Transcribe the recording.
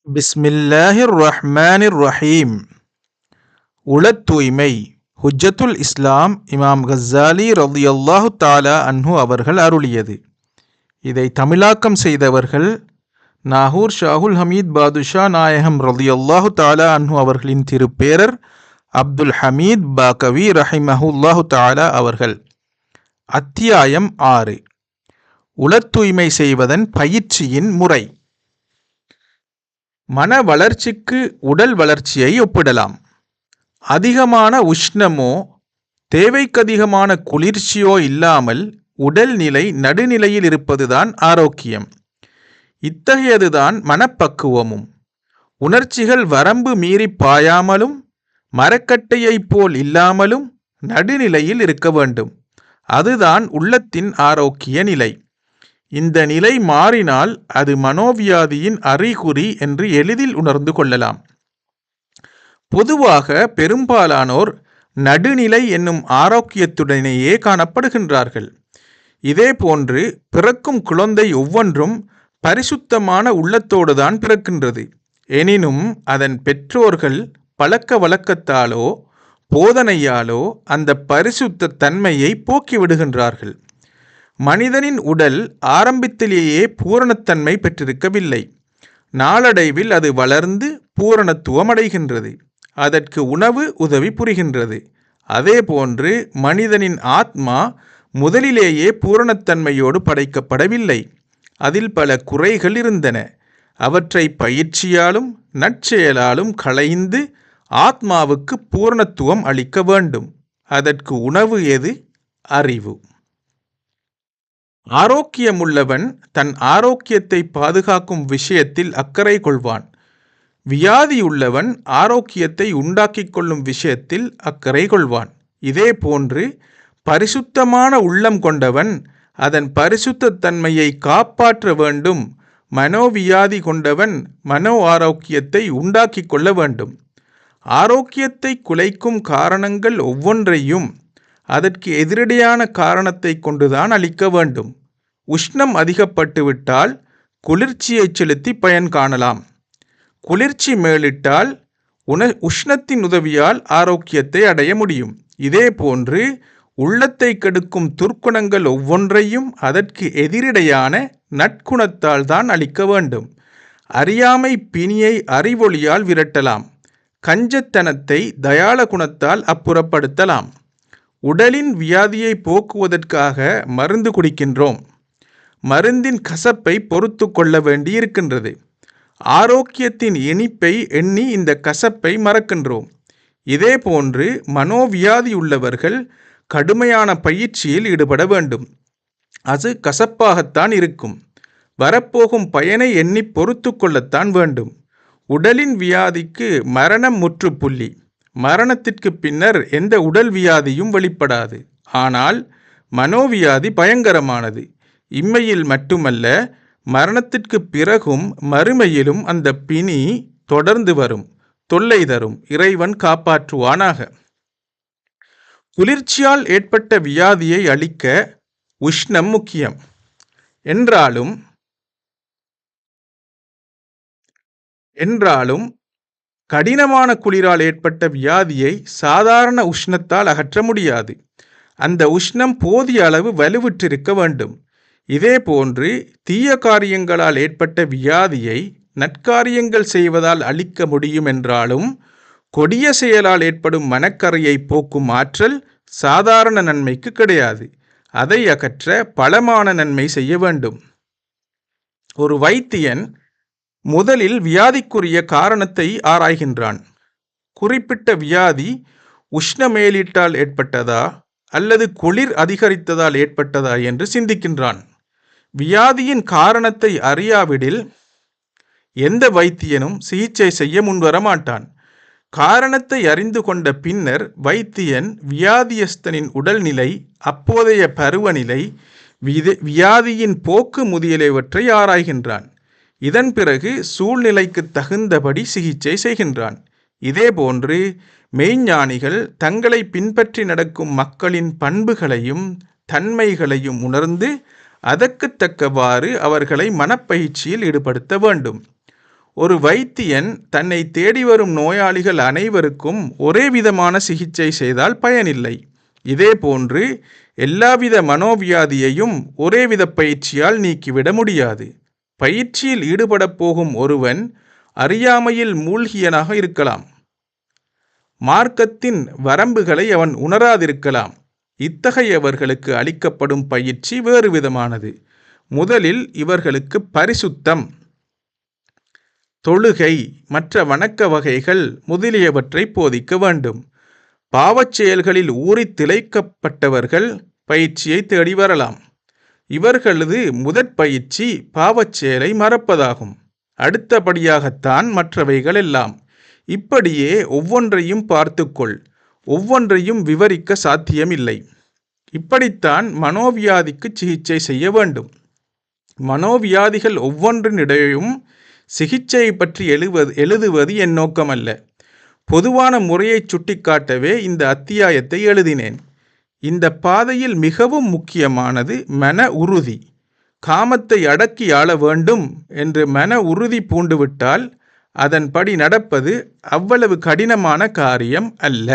பிஸ்மில்லாஹிர் ரஹ்மானிர் ரஹீம். உளத் தூய்மை. ஹுஜ்ஜத்துல் இஸ்லாம் இமாம் கஸ்ஸாலி ரலியல்லாஹு தஆலா அன்ஹு அவர்கள் அருளியது. இதை தமிழாக்கம் செய்தவர்கள் நாகூர் ஷாஹுல் ஹமீத் பாதுஷா நாயகம் ரலியல்லாஹு தஆலா அன்ஹு அவர்களின் திருப்பேரர் அப்துல் ஹமீத் பாகவி ரஹிமஹுல்லாஹு தஆலா அவர்கள். அத்தியாயம் 6. உளத் தூய்மை செய்வதன் பயிற்சியின் முறை. மன வளர்ச்சிக்கு உடல் வளர்ச்சியை ஒப்பிடலாம். அதிகமான உஷ்ணமோ தேவைக்கதிகமான குளிர்ச்சியோ இல்லாமல் உடல்நிலை நடுநிலையில் இருப்பதுதான் ஆரோக்கியம். இத்தகையதுதான் மனப்பக்குவமும். உணர்ச்சிகள் வரம்பு மீறி பாயாமலும் மரக்கட்டையைப் போல் இல்லாமலும் நடுநிலையில் இருக்க வேண்டும். அதுதான் உள்ளத்தின் ஆரோக்கிய நிலை. இந்த நிலை மாறினால் அது மனோவியாதியின் அறிகுறி என்று எளிதில் உணர்ந்து கொள்ளலாம். பொதுவாக பெரும்பாலானோர் நடுநிலை என்னும் ஆரோக்கியத்துடனேயே காணப்படுகின்றார்கள். இதே போன்று பிறக்கும் குழந்தை ஒவ்வொன்றும் பரிசுத்தமான உள்ளத்தோடுதான் பிறக்கின்றது. எனினும் அதன் பெற்றோர்கள் பழக்க வழக்கத்தாலோ போதனையாலோ அந்த பரிசுத்த தன்மையை போக்கிவிடுகின்றார்கள். மனிதனின் உடல் ஆரம்பத்திலேயே பூரணத்தன்மை பெற்றிருக்கவில்லை. நாளடைவில் அது வளர்ந்து பூரணத்துவம் அடைகின்றது. அதற்கு உணவு உதவி புரிகின்றது. அதேபோன்று மனிதனின் ஆத்மா முதலிலேயே பூரணத்தன்மையோடு படைக்கப்படவில்லை. அதில் பல குறைகள் இருந்தன. அவற்றை பயிற்சியாலும் நற்செயலாலும் களைந்து ஆத்மாவுக்கு பூரணத்துவம் அளிக்க வேண்டும். அதற்கு உணவு எது? அறிவு. ஆரோக்கியமுள்ளவன் தன் ஆரோக்கியத்தை பாதுகாக்கும் விஷயத்தில் அக்கறை கொள்வான். வியாதியுள்ளவன் ஆரோக்கியத்தை உண்டாக்கிக் கொள்ளும் விஷயத்தில் அக்கறை கொள்வான். இதே போன்று பரிசுத்தமான உள்ளம் கொண்டவன் அதன் பரிசுத்த தன்மையை காப்பாற்ற வேண்டும். மனோவியாதி கொண்டவன் மனோ ஆரோக்கியத்தை உண்டாக்கிக் கொள்ள வேண்டும். ஆரோக்கியத்தை குலைக்கும் காரணங்கள் ஒவ்வொன்றையும் அதற்கு எதிரடையான காரணத்தை கொண்டுதான் அளிக்க வேண்டும். உஷ்ணம் அதிகப்பட்டுவிட்டால் குளிர்ச்சியை செலுத்தி பயன் காணலாம். குளிர்ச்சி மேலிட்டால் உஷ்ணத்தின் உதவியால் ஆரோக்கியத்தை அடைய முடியும். இதே போன்று உள்ளத்தை கெடுக்கும் துர்க்குணங்கள் ஒவ்வொன்றையும் அதற்கு எதிரடையான நற்குணத்தால் தான் அளிக்க வேண்டும். அறியாமை பிணியை அறிவொளியால் விரட்டலாம். கஞ்சத்தனத்தை தயாள குணத்தால் அப்புறப்படுத்தலாம். உடலின் வியாதியை போக்குவதற்காக மருந்து குடிக்கின்றோம். மருந்தின் கசப்பை பொறுத்து கொள்ள வேண்டியிருக்கின்றது. ஆரோக்கியத்தின் இனிப்பை எண்ணி இந்த கசப்பை மறக்கின்றோம். இதே போன்று மனோவியாதி உள்ளவர்கள் கடுமையான பயிற்சியில் ஈடுபட வேண்டும். அது கசப்பாகத்தான் இருக்கும். வரப்போகும் பயனை எண்ணி பொறுத்து கொள்ளத்தான் வேண்டும். உடலின் வியாதிக்கு மரணம் முற்றுப்புள்ளி. மரணத்திற்கு பின்னர் எந்த உடல் வியாதியும் வெளிப்படாது. ஆனால் மனோவியாதி பயங்கரமானது. இம்மையில் மட்டுமல்ல, மரணத்திற்கு பிறகும் மறுமையிலும் அந்த பிணி தொடர்ந்து வரும், தொல்லை தரும். இறைவன் காப்பாற்றுவானாக. குளிர்ச்சியால் ஏற்பட்ட வியாதியை அழிக்க உஷ்ணம் முக்கியம். என்றாலும் கடினமான குளிரால் ஏற்பட்ட வியாதியை சாதாரண உஷ்ணத்தால் அகற்ற முடியாது. அந்த உஷ்ணம் போதிய அளவு வலுவிற்றிருக்க வேண்டும். இதே போன்று தீய காரியங்களால் ஏற்பட்ட வியாதியை நற்காரியங்கள் செய்வதால் அழிக்க முடியும் என்றாலும் கொடிய செயலால் ஏற்படும் மனக்கரையை போக்கும் ஆற்றல் சாதாரண நன்மைக்கு கிடையாது. அதை அகற்ற பலமான நன்மை செய்ய வேண்டும். ஒரு வைத்தியன் முதலில் வியாதிக்குரிய காரணத்தை ஆராய்கின்றான். குறிப்பிட்ட வியாதி உஷ்ணமேலீட்டால் ஏற்பட்டதா அல்லது குளிர் அதிகரித்ததால் ஏற்பட்டதா என்று சிந்திக்கின்றான். வியாதியின் காரணத்தை அறியாவிடில் எந்த வைத்தியனும் சிகிச்சை செய்ய முன்வர மாட்டான். காரணத்தை அறிந்து கொண்ட பின்னர் வைத்தியன் வியாதியஸ்தனின் உடல்நிலை, அப்போதைய பருவநிலை, வியாதியின் போக்கு முதலியவற்றை ஆராய்கின்றான். இதன் பிறகு சூழ்நிலைக்கு தகுந்தபடி சிகிச்சை செய்கின்றான். இதேபோன்று மெய்ஞானிகள் தங்களை பின்பற்றி நடக்கும் மக்களின் பண்புகளையும் தன்மைகளையும் உணர்ந்து அதற்கு தக்கவாறு அவர்களை மனப்பயிற்சியில் ஈடுபடுத்த வேண்டும். ஒரு வைத்தியன் தன்னை தேடி வரும் நோயாளிகள் அனைவருக்கும் ஒரே விதமான சிகிச்சை செய்தால் பயனில்லை. இதேபோன்று எல்லாவித மனோவியாதியையும் ஒரேவித பயிற்சியால் நீக்கிவிட முடியாது. பயிற்சியில் ஈடுபடப் போகும் ஒருவன் அறியாமையில் மூழ்கியனாக இருக்கலாம். மார்க்கத்தின் வரம்புகளை அவன் உணராதிருக்கலாம். இத்தகையவர்களுக்கு அளிக்கப்படும் பயிற்சி வேறு விதமானது. முதலில் இவர்களுக்கு பரிசுத்தம், தொழுகை, மற்ற வணக்க வகைகள் முதலியவற்றை போதிக்க வேண்டும். பாவச் செயல்களில் ஊறித் திளைக்கப்பட்டவர்கள் பயிற்சியை தேடி வரலாம். இவர்களது முதற் பயிற்சி பாவச் செயலை மறப்பதாகும். அடுத்தபடியாகத்தான் மற்றவைகள் எல்லாம். இப்படியே ஒவ்வொன்றையும் பார்த்துக்கொள். ஒவ்வொன்றையும் விவரிக்க சாத்தியமில்லை. இப்படித்தான் மனோவியாதிக்கு சிகிச்சை செய்ய வேண்டும். மனோவியாதிகள் ஒவ்வொன்றினிடையும் சிகிச்சையை பற்றி எழுதுவது என் நோக்கமல்ல. பொதுவான முறையை சுட்டிக்காட்டவே இந்த அத்தியாயத்தை எழுதினேன். இந்த பாதையில் மிகவும் முக்கியமானது மன உறுதி. காமத்தை அடக்கி ஆள வேண்டும் என்று மன உறுதி பூண்டுவிட்டால் அதன்படி நடப்பது அவ்வளவு கடினமான காரியம் அல்ல.